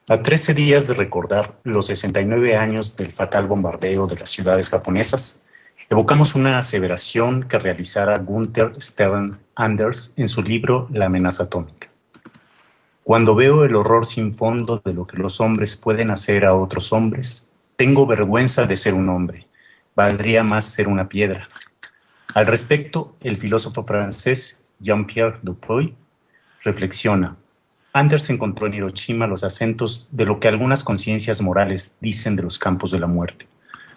A 13 días de recordar los 69 años del fatal bombardeo de las ciudades japonesas, evocamos una aseveración que realizara Gunther Stern Anders en su libro La amenaza atómica. Cuando veo el horror sin fondo de lo que los hombres pueden hacer a otros hombres, tengo vergüenza de ser un hombre. Valdría más ser una piedra. Al respecto, el filósofo francés Jean-Pierre Dupuy reflexiona: Anders encontró en Hiroshima los acentos de lo que algunas conciencias morales dicen de los campos de la muerte,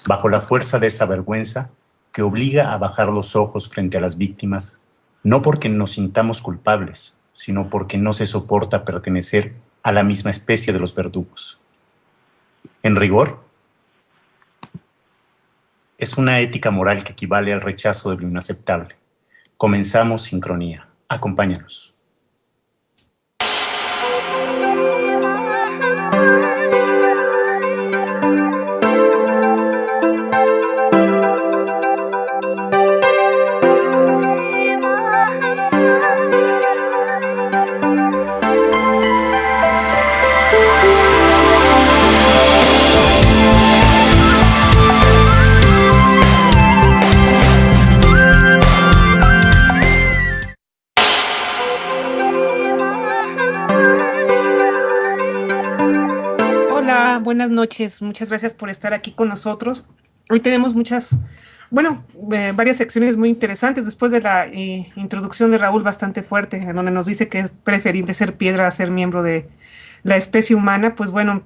bajo la fuerza de esa vergüenza que obliga a bajar los ojos frente a las víctimas, no porque nos sintamos culpables, sino porque no se soporta pertenecer a la misma especie de los verdugos. En rigor, es una ética moral que equivale al rechazo de lo inaceptable. Comenzamos sincronía. Acompáñanos. Buenas noches, muchas gracias por estar aquí con nosotros. Hoy tenemos varias secciones muy interesantes después de la introducción de Raúl bastante fuerte, en donde nos dice que es preferible ser piedra a ser miembro de la especie humana. Pues bueno,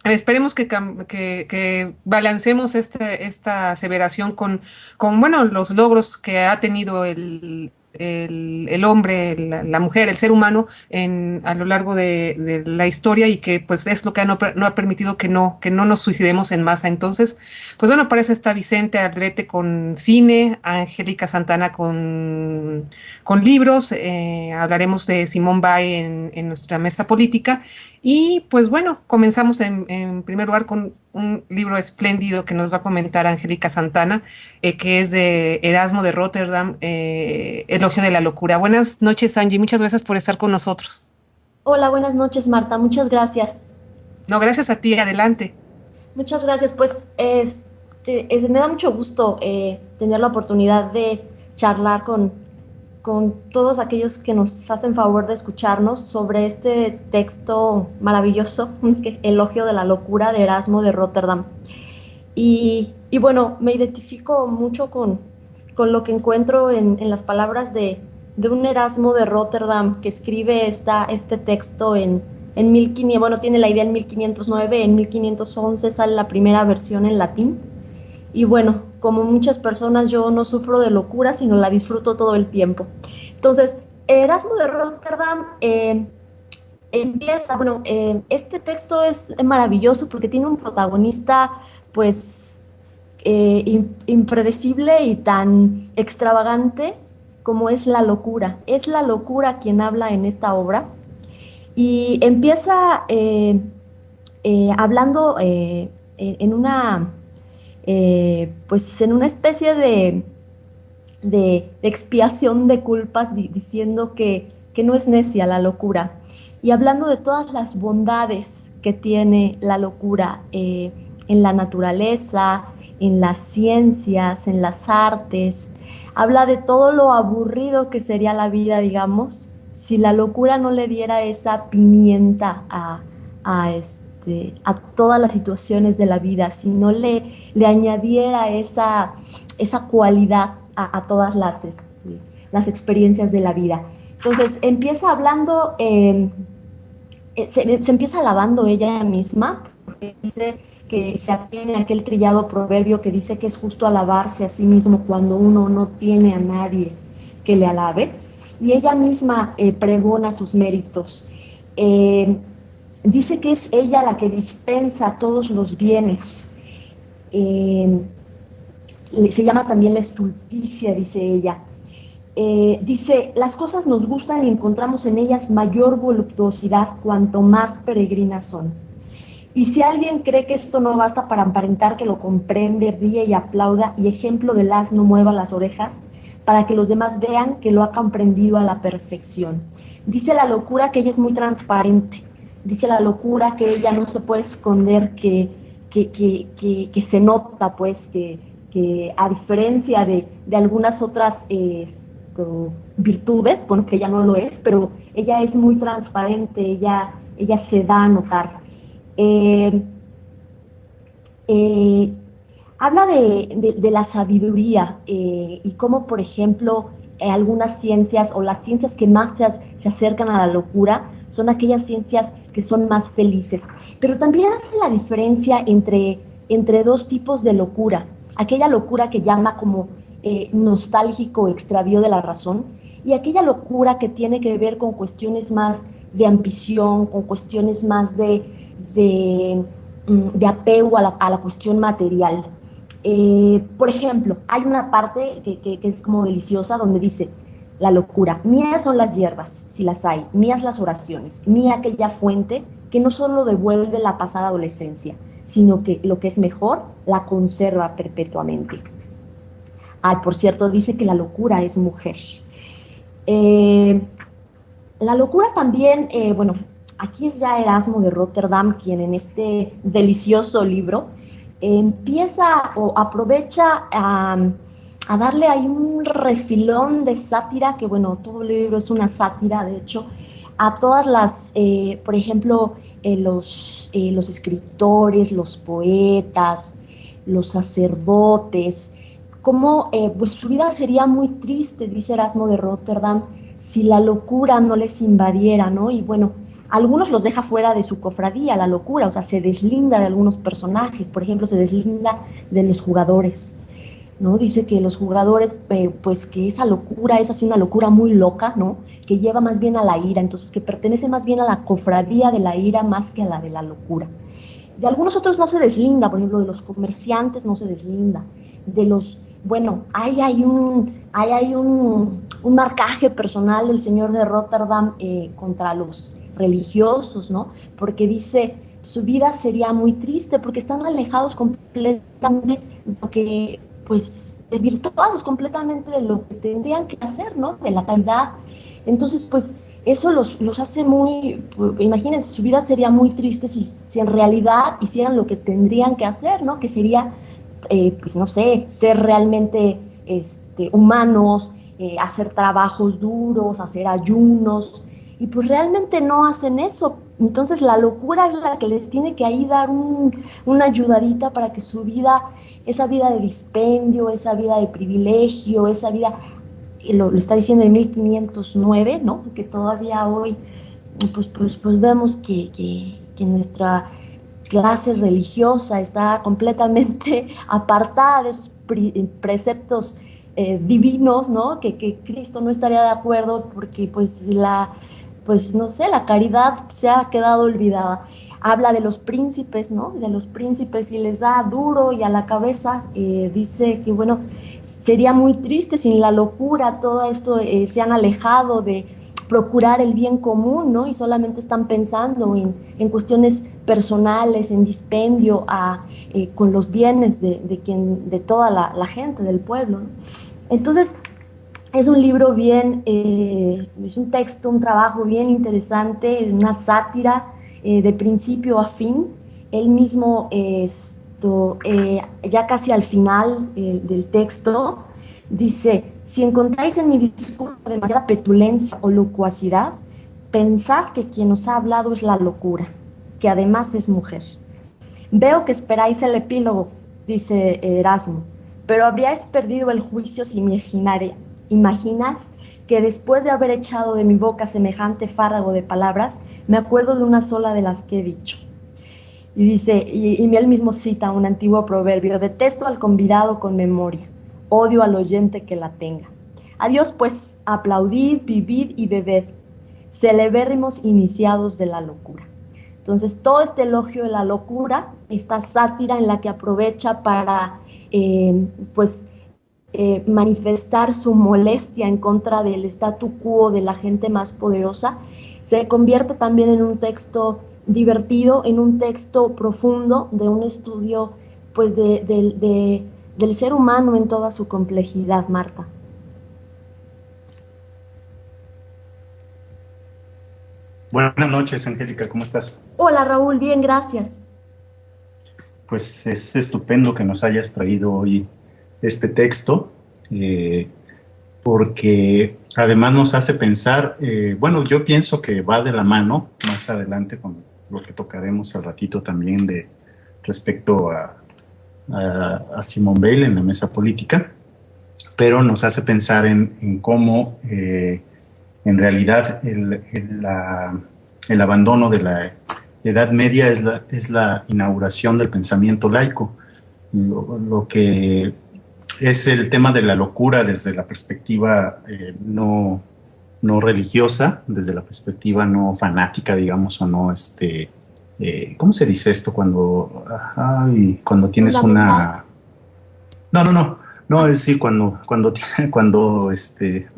esperemos que balancemos esta aseveración con los logros que ha tenido el hombre, la mujer, el ser humano a lo largo de la historia, y que pues es lo que no ha permitido que no nos suicidemos en masa. Entonces, pues bueno, para eso está Vicente Aldrete con cine, Angélica Santana con libros, hablaremos de Simone Weil en nuestra mesa política. Y pues bueno, comenzamos en primer lugar con un libro espléndido que nos va a comentar Angélica Santana, que es de Erasmo de Rotterdam, Elogio de la locura. Buenas noches, Angie, muchas gracias por estar con nosotros. Hola, buenas noches, Marta, muchas gracias. No, gracias a ti, adelante. Muchas gracias, pues me da mucho gusto tener la oportunidad de charlar con todos aquellos que nos hacen favor de escucharnos sobre este texto maravilloso, Elogio de la locura de Erasmo de Rotterdam. Y bueno, me identifico mucho con lo que encuentro en las palabras de un Erasmo de Rotterdam que escribe este texto en 1500, bueno, tiene la idea en 1509, en 1511 sale la primera versión en latín. Y bueno, como muchas personas, yo no sufro de locura, sino la disfruto todo el tiempo. Entonces, Erasmo de Rotterdam empieza, este texto es maravilloso porque tiene un protagonista, pues, impredecible y tan extravagante como es la locura. Es la locura quien habla en esta obra. Y empieza hablando en una especie de expiación de culpas, diciendo que no es necia la locura, y hablando de todas las bondades que tiene la locura en la naturaleza, en las ciencias, en las artes. Habla de todo lo aburrido que sería la vida, digamos, si la locura no le diera esa pimienta a todas las situaciones de la vida, si no le añadiera esa cualidad a todas las experiencias de la vida. Entonces empieza hablando, se empieza alabando ella misma, porque dice que se atiene a aquel trillado proverbio que dice que es justo alabarse a sí mismo cuando uno no tiene a nadie que le alabe, y ella misma pregona sus méritos. Dice que es ella la que dispensa todos los bienes. Se llama también la estulticia, dice ella. Dice, las cosas nos gustan y encontramos en ellas mayor voluptuosidad cuanto más peregrinas son. Y si alguien cree que esto no basta para aparentar que lo comprende, ríe y aplauda, y ejemplo del asno mueva las orejas, para que los demás vean que lo ha comprendido a la perfección. Dice la locura que ella es muy transparente, dice la locura que ella no se puede esconder, que se nota, pues, que a diferencia de algunas otras virtudes, bueno, que ella no lo es, pero ella es muy transparente, ella se da a notar. Habla de la sabiduría y cómo, por ejemplo, algunas ciencias o las ciencias que más se acercan a la locura son aquellas ciencias que son más felices. Pero también hace la diferencia entre dos tipos de locura. Aquella locura que llama como nostálgico extravío de la razón y aquella locura que tiene que ver con cuestiones más de ambición, con cuestiones más de apego a la cuestión material. Por ejemplo, hay una parte que es como deliciosa donde dice la locura: mías son las hierbas, si las hay, mías las oraciones, mía aquella fuente que no solo devuelve la pasada adolescencia, sino que lo que es mejor la conserva perpetuamente. Ay, por cierto, dice que la locura es mujer. La locura también, bueno, aquí es ya Erasmo de Rotterdam quien en este delicioso libro empieza o aprovecha a darle ahí un refilón de sátira, que bueno, todo el libro es una sátira, de hecho, a todas las, por ejemplo, los escritores, los poetas, los sacerdotes, como pues su vida sería muy triste, dice Erasmo de Rotterdam, si la locura no les invadiera, ¿no? Y bueno, algunos los deja fuera de su cofradía, la locura, o sea, se deslinda de algunos personajes, por ejemplo, se deslinda de los jugadores, ¿no? Dice que los jugadores, pues que esa locura es así una locura muy loca, ¿no? Que lleva más bien a la ira, entonces que pertenece más bien a la cofradía de la ira más que a la de la locura. De algunos otros no se deslinda, por ejemplo, de los comerciantes no se deslinda, de los, bueno, hay un marcaje personal del señor de Rotterdam contra los religiosos, ¿no? Porque dice, su vida sería muy triste porque están alejados completamente de lo que, pues, desvirtuados completamente de lo que tendrían que hacer, ¿no? De la caridad. Entonces, pues, eso los hace muy, imagínense, su vida sería muy triste si en realidad hicieran lo que tendrían que hacer, ¿no? Que sería, pues, no sé, ser realmente humanos, hacer trabajos duros, hacer ayunos, y pues realmente no hacen eso. Entonces la locura es la que les tiene que ahí dar una ayudadita para que su vida, esa vida de dispendio, esa vida de privilegio, esa vida, lo está diciendo en 1509, ¿no? Que todavía hoy pues vemos que nuestra clase religiosa está completamente apartada de esos preceptos divinos, ¿no? Que Cristo no estaría de acuerdo porque pues no sé, la caridad se ha quedado olvidada. Habla de los príncipes, ¿no? De los príncipes y les da duro y a la cabeza. Dice que, bueno, sería muy triste sin la locura, todo esto se han alejado de procurar el bien común, ¿no? Y solamente están pensando en cuestiones personales, en dispendio con los bienes de toda la gente, del pueblo, ¿no? Entonces, es un libro bien, es un texto, un trabajo bien interesante, una sátira de principio a fin. Él mismo, ya casi al final del texto, dice: si encontráis en mi discurso demasiada petulencia o locuacidad, pensad que quien os ha hablado es la locura, que además es mujer. Veo que esperáis el epílogo, dice Erasmo, pero habríais perdido el juicio si me imaginas que después de haber echado de mi boca semejante fárrago de palabras, me acuerdo de una sola de las que he dicho. Y dice, y él mismo cita un antiguo proverbio: detesto al convidado con memoria, odio al oyente que la tenga. Adiós pues, aplaudid, vivid y bebed, celebérrimos iniciados de la locura. Entonces, todo este elogio de la locura, esta sátira en la que aprovecha para, manifestar su molestia en contra del statu quo de la gente más poderosa, se convierte también en un texto divertido, en un texto profundo de un estudio, pues, del ser humano en toda su complejidad, Marta. Buenas noches, Angélica, ¿cómo estás? Hola Raúl, bien, gracias. Pues es estupendo que nos hayas traído hoy este texto, porque además nos hace pensar, bueno, yo pienso que va de la mano más adelante con lo que tocaremos al ratito también de respecto a Simone Weil en la mesa política, pero nos hace pensar en cómo en realidad el abandono de la Edad Media es la inauguración del pensamiento laico, lo que es el tema de la locura desde la perspectiva no religiosa, desde la perspectiva no fanática, digamos, o no, ¿cómo se dice esto cuando tienes una... No, es decir,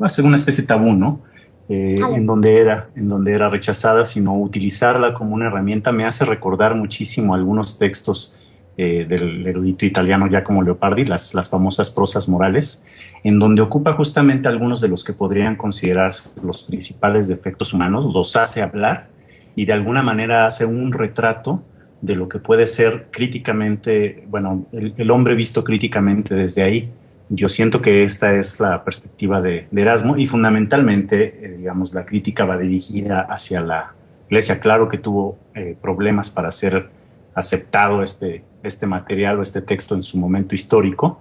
es una especie de tabú, ¿no? En donde era rechazada, sino utilizarla como una herramienta me hace recordar muchísimo algunos textos del erudito italiano Giacomo Leopardi, las famosas prosas morales, en donde ocupa justamente algunos de los que podrían considerarse los principales defectos humanos, los hace hablar y de alguna manera hace un retrato de lo que puede ser críticamente, bueno, el hombre visto críticamente desde ahí. Yo siento que esta es la perspectiva de Erasmo y fundamentalmente, digamos, la crítica va dirigida hacia la Iglesia. Claro que tuvo problemas para ser aceptado este material o este texto en su momento histórico,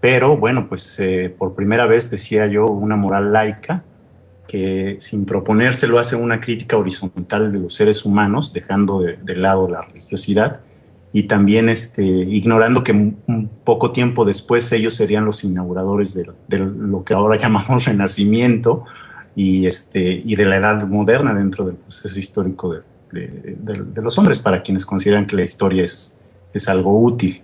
pero bueno, pues por primera vez, decía yo, una moral laica que sin proponérselo hace una crítica horizontal de los seres humanos, dejando de lado la religiosidad, y también ignorando que un poco tiempo después ellos serían los inauguradores de lo que ahora llamamos Renacimiento y de la Edad Moderna dentro del proceso histórico de los hombres, para quienes consideran que la historia es algo útil.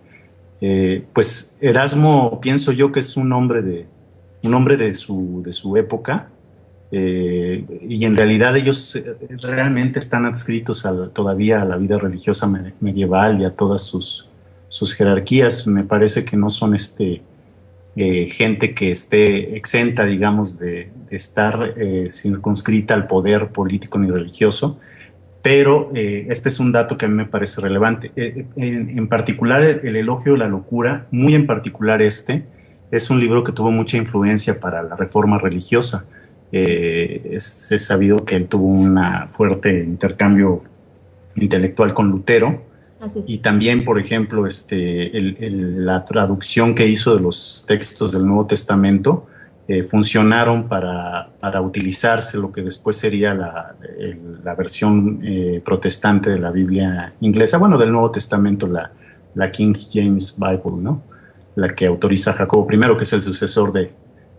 Pues Erasmo, pienso yo que es un hombre de su época, y en realidad ellos realmente están adscritos todavía a la vida religiosa medieval y a todas sus jerarquías. Me parece que no son gente que esté exenta, digamos, de estar circunscrita al poder político ni religioso, pero este es un dato que a mí me parece relevante. En particular, el elogio de la locura, muy en particular es un libro que tuvo mucha influencia para la reforma religiosa. Es sabido que él tuvo un fuerte intercambio intelectual con Lutero, y también, por ejemplo, la traducción que hizo de los textos del Nuevo Testamento funcionaron para utilizarse lo que después sería la versión protestante de la Biblia inglesa, bueno, del Nuevo Testamento, la King James Bible, ¿no? La que autoriza Jacobo I, que es el sucesor de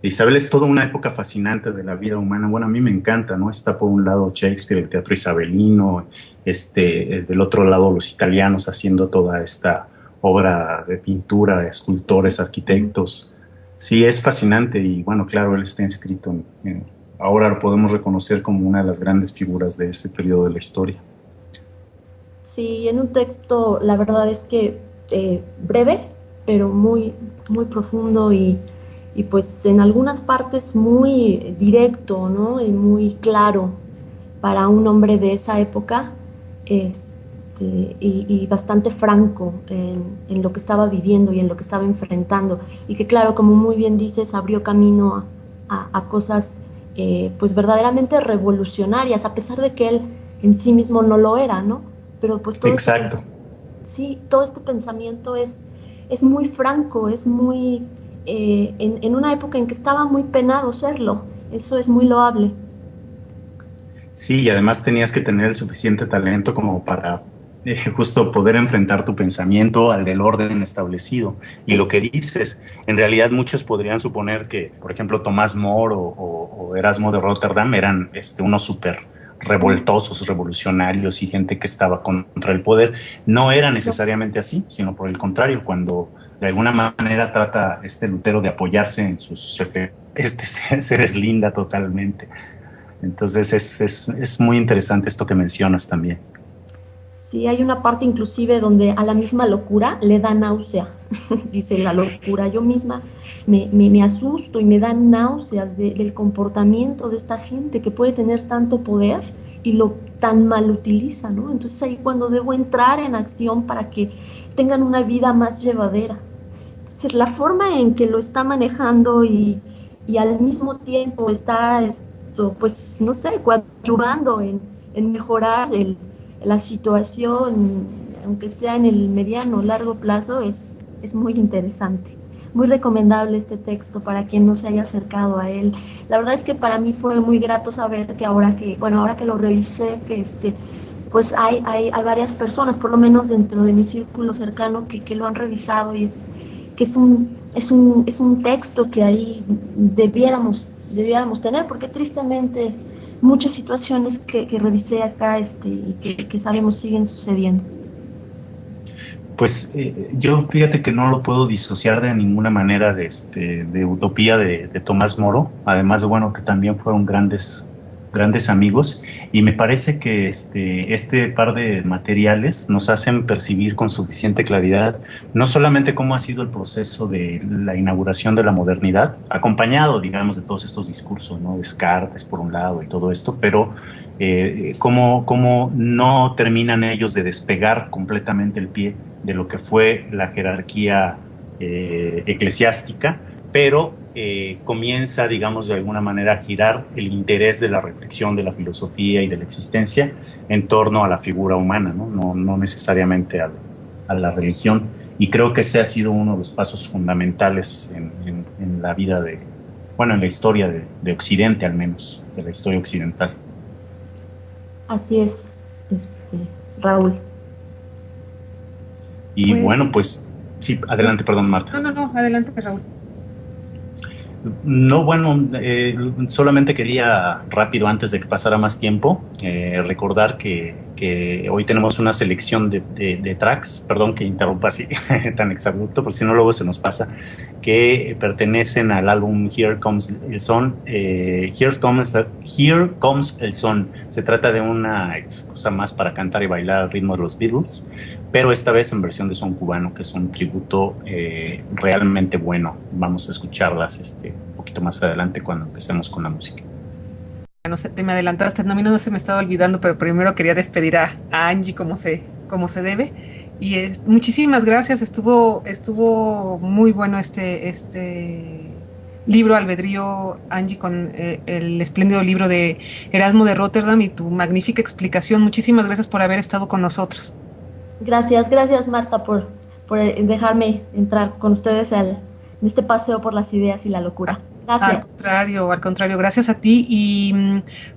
Isabel. Es toda una época fascinante de la vida humana. Bueno, a mí me encanta, ¿no? Está por un lado Shakespeare, el teatro isabelino, del otro lado los italianos haciendo toda esta obra de pintura, escultores, arquitectos. Sí, es fascinante y bueno, claro, él está inscrito ahora lo podemos reconocer como una de las grandes figuras de ese periodo de la historia. Sí, en un texto, la verdad es que breve, pero muy, muy profundo y pues en algunas partes muy directo, ¿no? Y muy claro para un hombre de esa época, y bastante franco en lo que estaba viviendo y en lo que estaba enfrentando, y que claro, como muy bien dices, abrió camino a cosas pues verdaderamente revolucionarias, a pesar de que él en sí mismo no lo era, ¿no? Pero pues todo Exacto. todo este pensamiento es muy franco, es muy... en una época en que estaba muy penado serlo. Eso es muy loable. Sí, y además tenías que tener el suficiente talento como para justo poder enfrentar tu pensamiento al del orden establecido. Y lo que dices, en realidad muchos podrían suponer que, por ejemplo, Tomás More o Erasmo de Rotterdam eran unos súper revoltosos, revolucionarios y gente que estaba contra el poder. No era necesariamente así, sino por el contrario, cuando de alguna manera trata Lutero de apoyarse en sus seres linda totalmente. Entonces es muy interesante esto que mencionas también. Sí, hay una parte inclusive donde a la misma locura le da náusea. Dice la locura, yo misma me asusto y me dan náuseas del comportamiento de esta gente que puede tener tanto poder y lo tan mal utiliza, ¿no? Entonces ahí cuando debo entrar en acción para que tengan una vida más llevadera. Entonces la forma en que lo está manejando y al mismo tiempo está, pues, no sé, coadyuvando en mejorar la situación, aunque sea en el mediano o largo plazo, es muy interesante. Muy recomendable este texto para quien no se haya acercado a él. La verdad es que para mí fue muy grato saber que ahora que lo revisé, que pues hay varias personas, por lo menos dentro de mi círculo cercano, que lo han revisado y que es un texto que ahí debiéramos tener, porque tristemente muchas situaciones que revisé acá y que sabemos siguen sucediendo. Pues yo fíjate que no lo puedo disociar de ninguna manera de Utopía de Tomás Moro, además de bueno que también fueron grandes amigos, y me parece que este par de materiales nos hacen percibir con suficiente claridad no solamente cómo ha sido el proceso de la inauguración de la modernidad, acompañado, digamos, de todos estos discursos, ¿no? Descartes por un lado y todo esto, pero cómo no terminan ellos de despegar completamente el pie de lo que fue la jerarquía eclesiástica, pero comienza, digamos, de alguna manera a girar el interés de la reflexión, de la filosofía y de la existencia en torno a la figura humana, no necesariamente a la religión. Y creo que ese ha sido uno de los pasos fundamentales en la vida en la historia de Occidente, al menos, de la historia occidental. Así es, Raúl. Y pues, bueno, pues sí, adelante, perdón, Marta. No, adelante, Raúl. No, bueno, solamente quería rápido, antes de que pasara más tiempo, recordar que hoy tenemos una selección de tracks, perdón que interrumpa así tan exabrupto, porque si no luego se nos pasa, que pertenecen al álbum Here Comes el Sun. Here Comes el Sun. Se trata de una excusa más para cantar y bailar al ritmo de los Beatles, pero esta vez en versión de son cubano, que es un tributo realmente bueno. Vamos a escucharlas un poquito más adelante cuando empecemos con la música. No sé, te me adelantaste, no, a mí no se me estaba olvidando, pero primero quería despedir a Angie como se debe. Y muchísimas gracias, estuvo muy bueno este libro Albedrío, Angie, con el espléndido libro de Erasmo de Rotterdam y tu magnífica explicación. Muchísimas gracias por haber estado con nosotros. Gracias Marta por dejarme entrar con ustedes en este paseo por las ideas y la locura. Gracias. Al contrario, gracias a ti y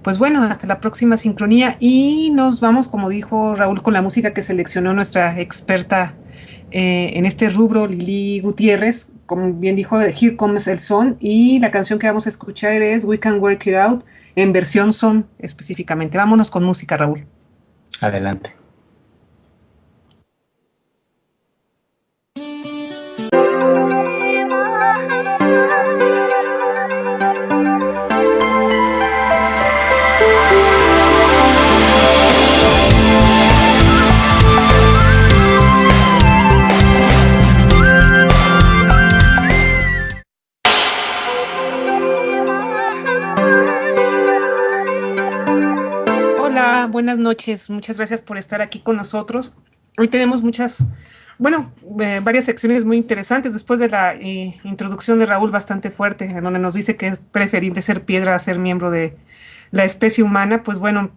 pues bueno, hasta la próxima sincronía y nos vamos, como dijo Raúl, con la música que seleccionó nuestra experta en este rubro, Lili Gutiérrez, como bien dijo, Here Comes el Sun, y la canción que vamos a escuchar es We Can Work It Out, en versión son específicamente. Vámonos con música, Raúl. Adelante. Buenas noches, muchas gracias por estar aquí con nosotros. Hoy tenemos varias secciones muy interesantes después de la introducción de Raúl bastante fuerte, en donde nos dice que es preferible ser piedra a ser miembro de la especie humana. Pues bueno,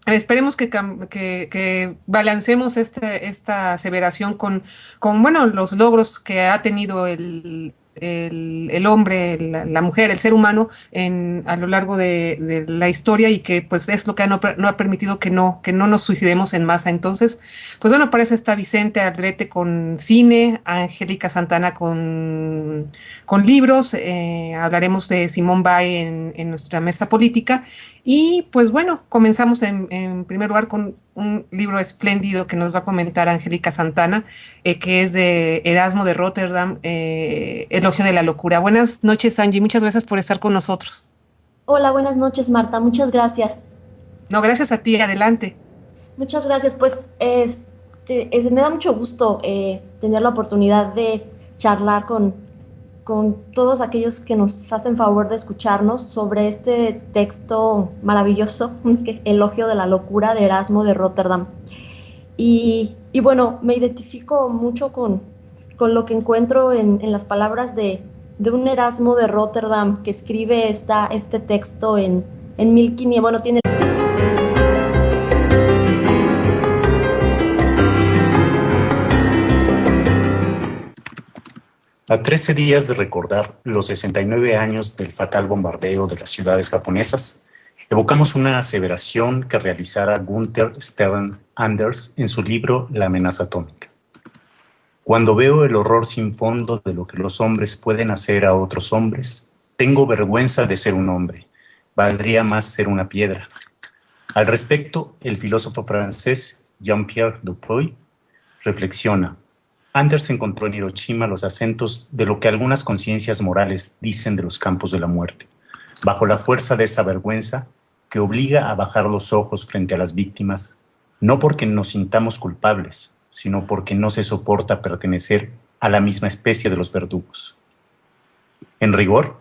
esperemos que balancemos esta aseveración con los logros que ha tenido el hombre, la mujer, el ser humano a lo largo de la historia y que pues es lo que no ha permitido que no nos suicidemos en masa. Entonces, pues bueno, para eso está Vicente Aldrete con cine, Angélica Santana con libros, hablaremos de Simone Weil en nuestra mesa política. Y pues bueno, comenzamos en primer lugar con un libro espléndido que nos va a comentar Angélica Santana, que es de Erasmo de Rotterdam, Elogio de la Locura. Buenas noches, Angie, muchas gracias por estar con nosotros. Hola, buenas noches, Marta, muchas gracias. No, gracias a ti, adelante. Muchas gracias, pues me da mucho gusto tener la oportunidad de charlar con con todos aquellos que nos hacen favor de escucharnos sobre este texto maravilloso, Elogio de la locura de Erasmo de Rotterdam. Y bueno, me identifico mucho con lo que encuentro en las palabras de un Erasmo de Rotterdam que escribe este texto en 1500, bueno, tiene... A 13 días de recordar los 69 años del fatal bombardeo de las ciudades japonesas, evocamos una aseveración que realizara Gunther Stern Anders en su libro La amenaza atómica. Cuando veo el horror sin fondo de lo que los hombres pueden hacer a otros hombres, tengo vergüenza de ser un hombre. Valdría más ser una piedra. Al respecto, el filósofo francés Jean-Pierre Dupuy reflexiona: Anders encontró en Hiroshima los acentos de lo que algunas conciencias morales dicen de los campos de la muerte, bajo la fuerza de esa vergüenza que obliga a bajar los ojos frente a las víctimas, no porque nos sintamos culpables, sino porque no se soporta pertenecer a la misma especie de los verdugos. En rigor,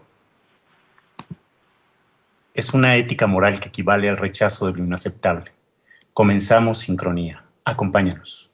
es una ética moral que equivale al rechazo de lo inaceptable. Comenzamos sincronía. Acompáñanos.